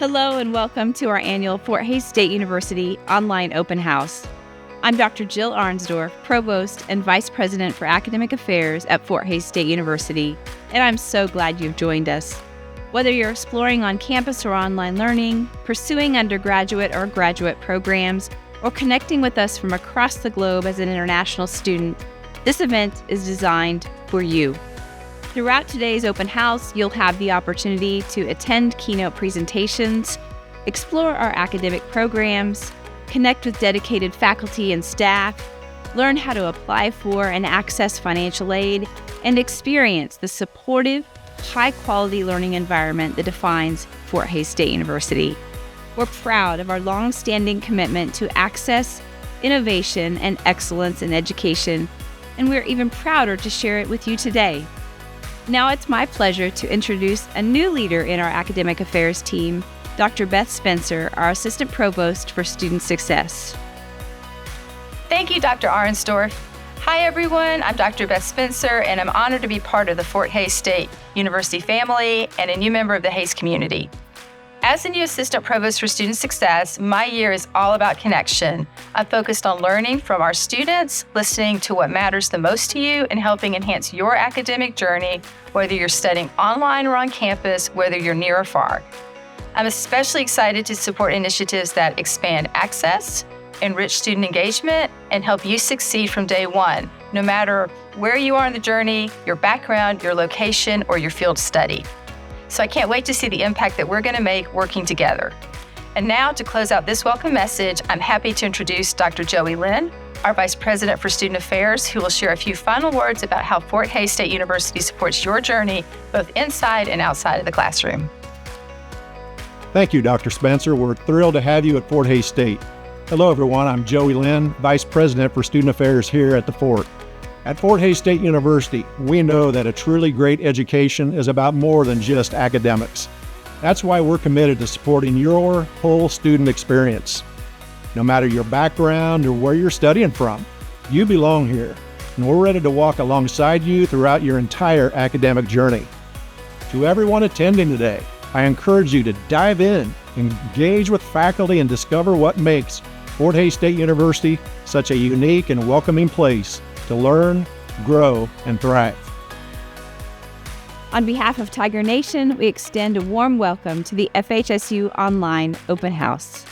Hello and welcome to our annual Fort Hays State University online open house. I'm Dr. Jill Arensdorf, Provost and Vice President for Academic Affairs at Fort Hays State University, and I'm so glad you've joined us. Whether you're exploring on campus or online learning, pursuing undergraduate or graduate programs, or connecting with us from across the globe as an international student, this event is designed for you. Throughout today's open house, you'll have the opportunity to attend keynote presentations, explore our academic programs, connect with dedicated faculty and staff, learn how to apply for and access financial aid, and experience the supportive, high-quality learning environment that defines Fort Hays State University. We're proud of our long-standing commitment to access, innovation, and excellence in education, and we're even prouder to share it with you today. Now it's my pleasure to introduce a new leader in our academic affairs team, Dr. Beth Spencer, our Assistant Provost for Student Success. Thank you, Dr. Arensdorf. Hi, everyone. I'm Dr. Beth Spencer, and I'm honored to be part of the Fort Hays State University family and a new member of the Hays community. As the new Assistant Provost for Student Success, my year is all about connection. I'm focused on learning from our students, listening to what matters the most to you, and helping enhance your academic journey, whether you're studying online or on campus, whether you're near or far. I'm especially excited to support initiatives that expand access, enrich student engagement, and help you succeed from day one, no matter where you are in the journey, your background, your location, or your field study. So I can't wait to see the impact that we're going to make working together. And now, to close out this welcome message, I'm happy to introduce Dr. Joey Linn, our Vice President for Student Affairs, who will share a few final words about how Fort Hays State University supports your journey, both inside and outside of the classroom. Thank you, Dr. Spencer. We're thrilled to have you at Fort Hays State. Hello, everyone. I'm Joey Linn, Vice President for Student Affairs here at the Fort. At Fort Hays State University, we know that a truly great education is about more than just academics. That's why we're committed to supporting your whole student experience. No matter your background or where you're studying from, you belong here, and we're ready to walk alongside you throughout your entire academic journey. To everyone attending today, I encourage you to dive in, engage with faculty, and discover what makes Fort Hays State University such a unique and welcoming place to learn, grow, and thrive. On behalf of Tiger Nation, we extend a warm welcome to the FHSU Online Open House.